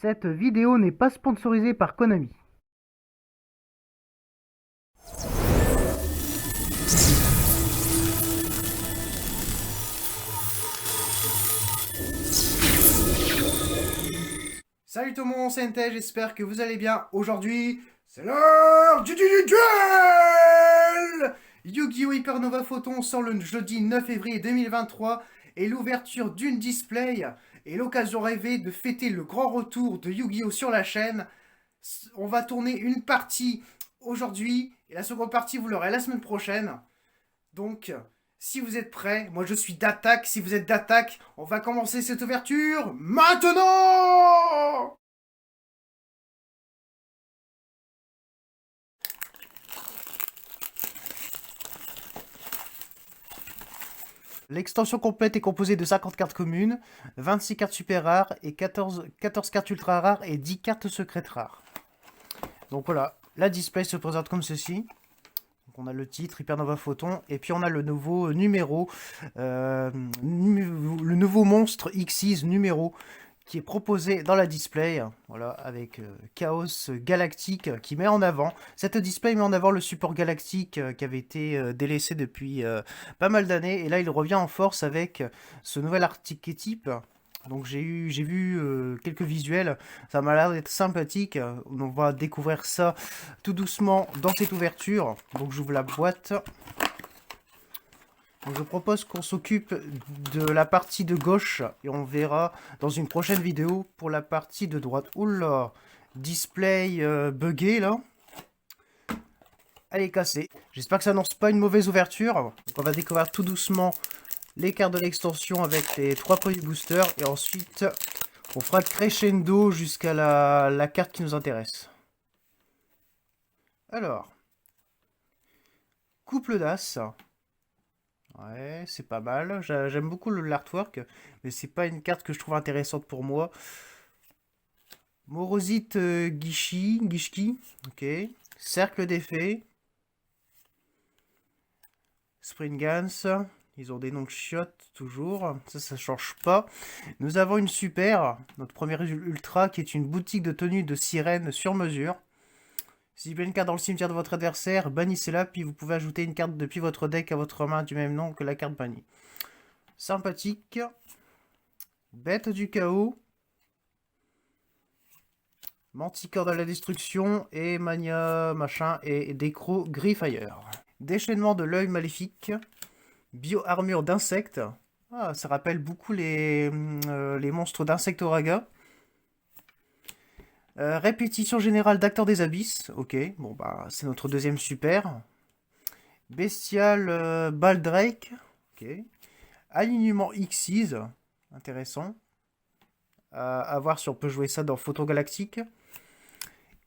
Cette vidéo n'est pas sponsorisée par Konami. Salut tout le monde, c'est NT, j'espère que vous allez bien. Aujourd'hui, c'est l'heure du duel. Yu-Gi-Oh! Hypernova Photon sort le jeudi 9 février 2023 et l'ouverture d'une display est l'occasion rêvée de fêter le grand retour de Yu-Gi-Oh! Sur la chaîne. On va tourner une partie aujourd'hui et la seconde partie vous l'aurez la semaine prochaine. Donc, si vous êtes prêts, moi je suis d'attaque. Si vous êtes d'attaque, on va commencer cette ouverture maintenant. L'extension complète est composée de 50 cartes communes, 26 cartes super rares et 14 cartes ultra rares et 10 cartes secrètes rares. Donc voilà, la display se présente comme ceci. Donc on a le titre Hypernova Photon et puis on a le nouveau numéro, le nouveau monstre Xyz numéro qui est proposé dans la display, voilà, avec Chaos Galactique qui met en avant, cette display met en avant le support galactique qui avait été délaissé depuis pas mal d'années, et là il revient en force avec ce nouvel archétype. Donc j'ai vu quelques visuels, ça m'a l'air d'être sympathique, on va découvrir ça tout doucement dans cette ouverture. Donc j'ouvre la boîte. Donc je propose qu'on s'occupe de la partie de gauche et on verra dans une prochaine vidéo pour la partie de droite. Oula, display buggé là. Elle est cassée. J'espère que ça n'annonce pas une mauvaise ouverture. Donc on va découvrir tout doucement les cartes de l'extension avec les 3 premiers boosters et ensuite on fera crescendo jusqu'à la carte qui nous intéresse. Alors, couple d'as. Ouais, c'est pas mal. J'aime beaucoup l'artwork, mais c'est pas une carte que je trouve intéressante pour moi. Morosite Gishki, ok. Cercle d'effet. Springans, ils ont des noms de chiottes toujours, ça change pas. Nous avons une super, notre première ultra, qui est une boutique de tenue de sirène sur mesure. Si vous avez une carte dans le cimetière de votre adversaire, bannissez-la, puis vous pouvez ajouter une carte depuis votre deck à votre main du même nom que la carte bannie. Sympathique. Bête du chaos. Manticore de la destruction et Mania machin et Décro Griffire. Déchaînement de l'œil maléfique. Bio-armure d'insectes. Ah, ça rappelle beaucoup les monstres d'Insectoraga. Répétition générale d'acteurs des abysses. Ok, bon bah c'est notre deuxième super. Bestial Baldrake. Ok. Alignement Xyz. Intéressant. À voir si on peut jouer ça dans Photon Galactique.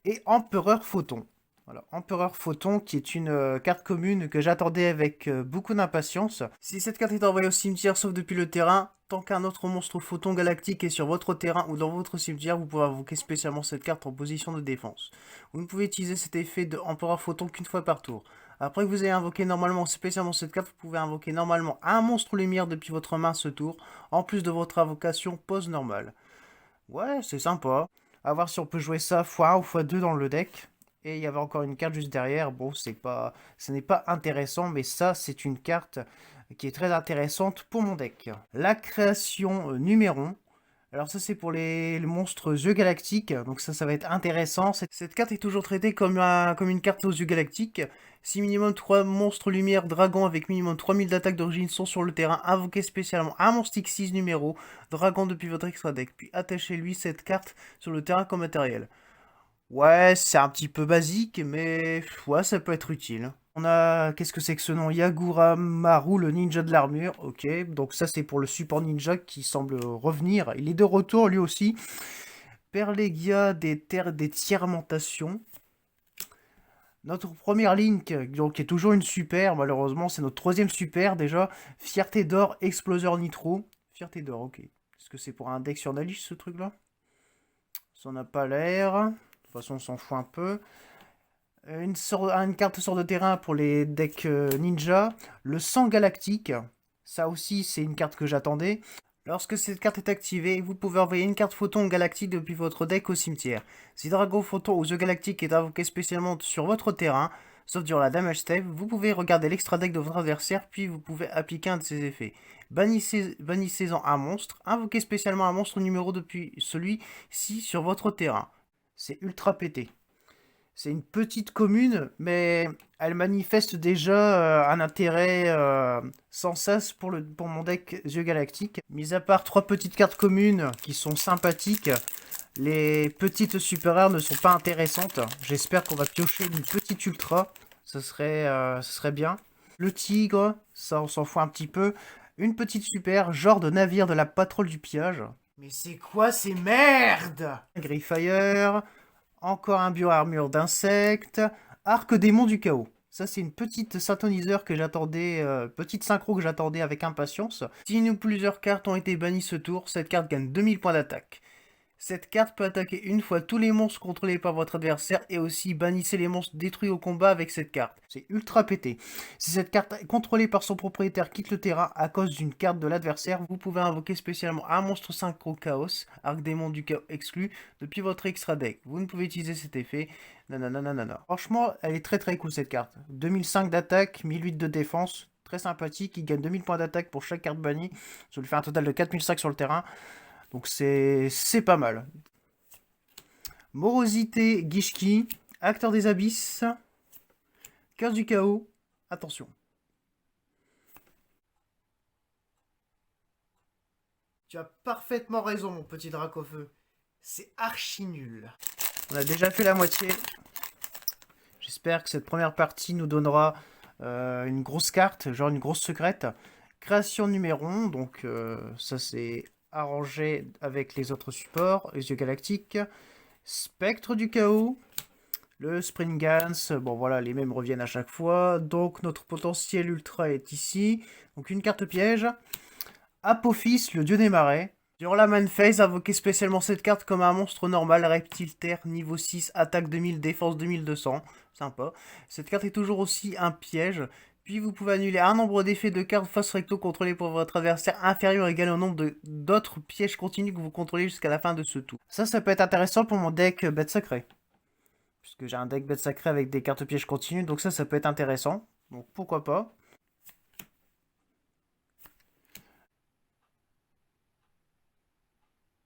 Et Empereur Photon. Voilà, Empereur Photon qui est une carte commune que j'attendais avec beaucoup d'impatience. Si cette carte est envoyée au cimetière sauf depuis le terrain, tant qu'un autre monstre Photon Galactique est sur votre terrain ou dans votre cimetière, vous pouvez invoquer spécialement cette carte en position de défense. Vous ne pouvez utiliser cet effet de Empereur Photon qu'une fois par tour. Après que vous ayez invoqué normalement spécialement cette carte, vous pouvez invoquer normalement un monstre lumière depuis votre main ce tour, en plus de votre invocation pose normale. Ouais, c'est sympa. A voir si on peut jouer ça x1 ou x2 dans le deck. Et il y avait encore une carte juste derrière. Bon, ce n'est pas intéressant, mais ça, c'est une carte qui est très intéressante pour mon deck. La création Numéron. Alors ça, c'est pour les monstres yeux galactiques. Donc ça va être intéressant. Cette carte est toujours traitée comme une carte aux yeux galactiques. Si minimum 3 monstres lumière dragon avec minimum 3000 d'attaque d'origine sont sur le terrain, invoquez spécialement un monstre X6 numéro dragon depuis votre extra deck. Puis attachez-lui cette carte sur le terrain comme matériel. Ouais, c'est un petit peu basique, mais ouais, ça peut être utile. On a, qu'est-ce que c'est que ce nom? Yagura Maru, le ninja de l'armure. Ok, donc ça c'est pour le support ninja qui semble revenir. Il est de retour lui aussi. Perlegia des terres des tiers-mentations. Notre première Link, donc qui est toujours une super, malheureusement, c'est notre troisième super déjà. Fierté d'or, Exploseur Nitro. Fierté d'or, ok. Est-ce que c'est pour un deck sur Nalish ce truc-là? Ça n'a pas l'air. De toute façon, on s'en fout un peu. Une carte sort de terrain pour les decks ninja. Le sang galactique. Ça aussi, c'est une carte que j'attendais. Lorsque cette carte est activée, vous pouvez envoyer une carte photon galactique depuis votre deck au cimetière. Si Dragon Photon ou The Galactic est invoqué spécialement sur votre terrain, sauf durant la damage step, vous pouvez regarder l'extra deck de votre adversaire, puis vous pouvez appliquer un de ses effets. Bannissez-en un monstre, invoquez spécialement un monstre numéro depuis celui-ci sur votre terrain. C'est ultra pété. C'est une petite commune, mais elle manifeste déjà un intérêt sans cesse pour mon deck Yeux Galactique. Mis à part 3 petites cartes communes qui sont sympathiques, les petites super rares ne sont pas intéressantes. J'espère qu'on va piocher une petite ultra, ce serait bien. Le tigre, ça on s'en fout un petit peu. Une petite super, genre de navire de la patrouille du pillage. Mais c'est quoi ces merdes? Griffire. Encore un bio-armure d'insectes. Arc démon du chaos. Ça, c'est une petite synthoniseur que j'attendais, petite synchro que j'attendais avec impatience. Si une ou plusieurs cartes ont été bannies ce tour, cette carte gagne 2000 points d'attaque. Cette carte peut attaquer une fois tous les monstres contrôlés par votre adversaire et aussi bannissez les monstres détruits au combat avec cette carte. C'est ultra pété. Si cette carte contrôlée par son propriétaire quitte le terrain à cause d'une carte de l'adversaire, vous pouvez invoquer spécialement un monstre synchro chaos, arc démon du chaos exclu, depuis votre extra deck. Vous ne pouvez utiliser cet effet. Nanana. Franchement, elle est très cool cette carte. 2005 d'attaque, 1008 de défense, très sympathique. Il gagne 2000 points d'attaque pour chaque carte bannie. Ça lui fait un total de 4005 sur le terrain. Donc c'est pas mal. Morosité Gishki, acteur des abysses, cœur du chaos, attention. Tu as parfaitement raison, mon petit Dracofeu. C'est archi nul. On a déjà fait la moitié. J'espère que cette première partie nous donnera une grosse carte, genre une grosse secrète. Création numéron, donc ça c'est arrangé avec les autres supports, les yeux galactiques. Spectre du chaos, le Springans, bon voilà, les mêmes reviennent à chaque fois. Donc notre potentiel ultra est ici. Donc une carte piège. Apophis, le dieu des marais. Durant la main phase, invoquez spécialement cette carte comme un monstre normal, reptile terre, niveau 6, attaque 2000, défense 2200. Sympa. Cette carte est toujours aussi un piège. Puis vous pouvez annuler un nombre d'effets de cartes face recto contrôlés par votre adversaire inférieur ou égal au nombre d'autres pièges continus que vous contrôlez jusqu'à la fin de ce tour. Ça peut être intéressant pour mon deck bête sacrée. Puisque j'ai un deck bête sacrée avec des cartes pièges continues, donc ça peut être intéressant. Donc pourquoi pas.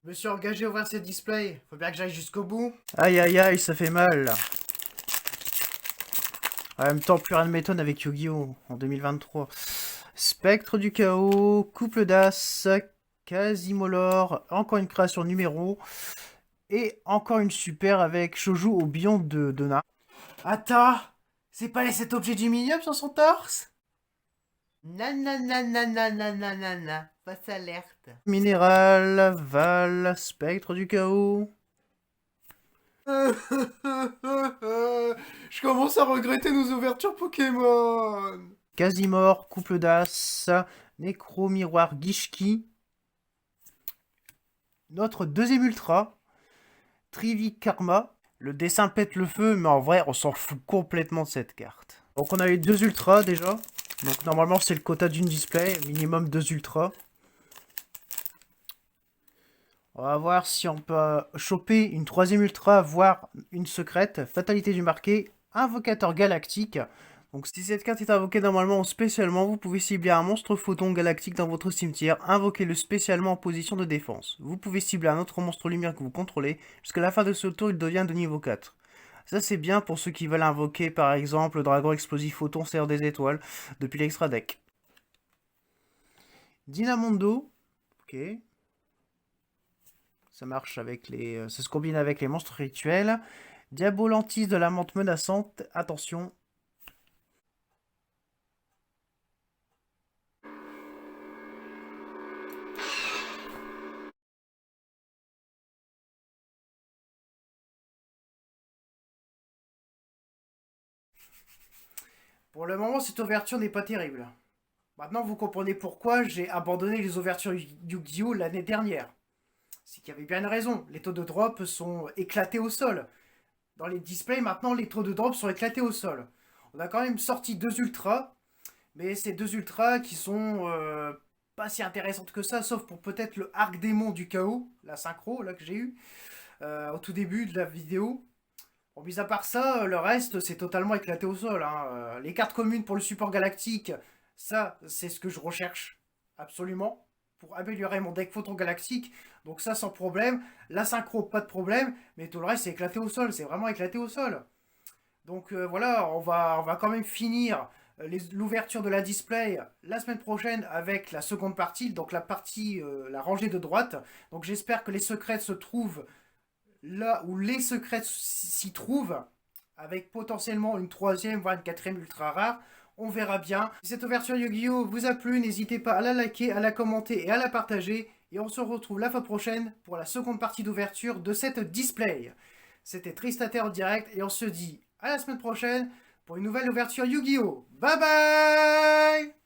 Je me suis engagé à ouvrir ces displays. Faut bien que j'aille jusqu'au bout. Aïe, ça fait mal. En même temps, plus rien ne m'étonne avec Yu-Gi-Oh! En 2023. Spectre du chaos, couple d'as, Quasimolor, encore une création numéro. Et encore une super avec Shouju au bion de Na. Attends, c'est pas cet objet du milieu sur son torse? Nanana, passe alerte. Minéral, Val, Spectre du chaos. Je commence à regretter nos ouvertures Pokémon. Quasimor, couple d'as, Necro, miroir, Gishki. Notre deuxième ultra, Trivi Karma. Le dessin pète le feu, mais en vrai, on s'en fout complètement de cette carte. Donc on a les deux ultras déjà. Donc normalement, c'est le quota d'une display, minimum 2 ultras. On va voir si on peut choper une troisième ultra, voire une secrète. Fatalité du marqué, invocateur galactique. Donc si cette carte est invoquée normalement ou spécialement, vous pouvez cibler un monstre photon galactique dans votre cimetière, invoquez-le spécialement en position de défense. Vous pouvez cibler un autre monstre lumière que vous contrôlez, jusqu'à la fin de ce tour il devient de niveau 4. Ça c'est bien pour ceux qui veulent invoquer par exemple le dragon explosif photon serre des étoiles depuis l'extra deck. Dynamondo, ok. Ça marche avec les... ça se combine avec les monstres rituels. Diabolantis de la menthe menaçante, attention. Pour le moment, cette ouverture n'est pas terrible. Maintenant, vous comprenez pourquoi j'ai abandonné les ouvertures Yu-Gi-Oh! L'année dernière. C'est qu'il y avait bien une raison. Les taux de drop sont éclatés au sol. Dans les displays, maintenant, les taux de drop sont éclatés au sol. On a quand même sorti 2 ultras, mais ces 2 ultras qui sont pas si intéressante que ça, sauf pour peut-être le arc démon du chaos, la synchro là que j'ai eu au tout début de la vidéo. Bon, mis à part ça, le reste c'est totalement éclaté au sol, hein. Les cartes communes pour le support galactique, ça c'est ce que je recherche absolument pour améliorer mon deck Photon Galactique. Donc ça sans problème. La synchro pas de problème, mais tout le reste c'est éclaté au sol, c'est vraiment éclaté au sol. Donc voilà, on va quand même finir l'ouverture de la display la semaine prochaine avec la seconde partie, donc la partie, la rangée de droite. Donc j'espère que les secrets se trouvent là où les secrets s'y trouvent, avec potentiellement une troisième, voire une quatrième ultra rare. On verra bien. Si cette ouverture Yu-Gi-Oh vous a plu, n'hésitez pas à la liker, à la commenter et à la partager. Et on se retrouve la fois prochaine pour la seconde partie d'ouverture de cette display. C'était Tristater en direct et on se dit à la semaine prochaine pour une nouvelle ouverture Yu-Gi-Oh! Bye bye!